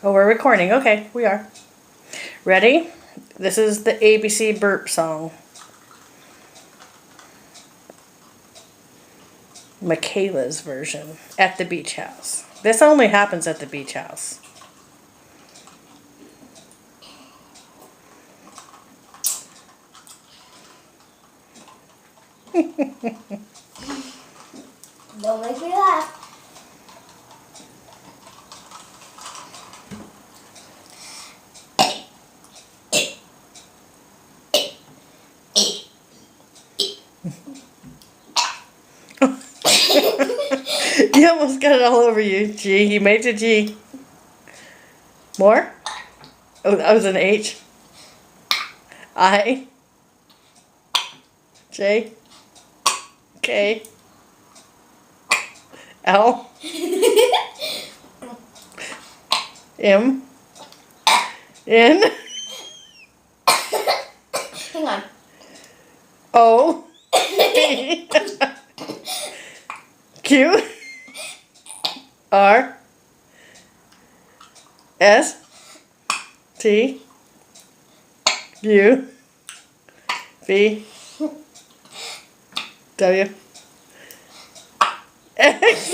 Oh, we're recording. Okay, we are. Ready? This is the ABC burp song. Macayla's version at the beach house. This only happens at the beach house. Don't make me laugh. You almost got it all over you. G. You made it a G. More? Oh, that was an H. I. J. K. L. M. N. Hang on. O. Q. R. S. T. U. V. W. X.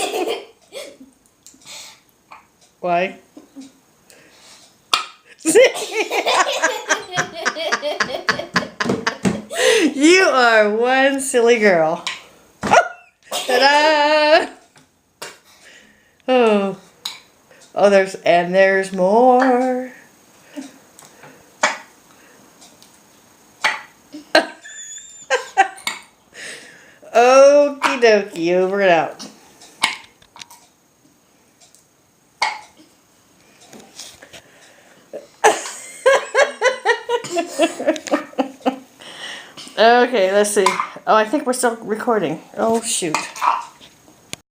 Y. Z. You are one silly girl. Ta-da! Oh. Oh, there's more. Okie dokie, over and out. Okay, let's see. Oh, I think we're still recording. Oh, shoot.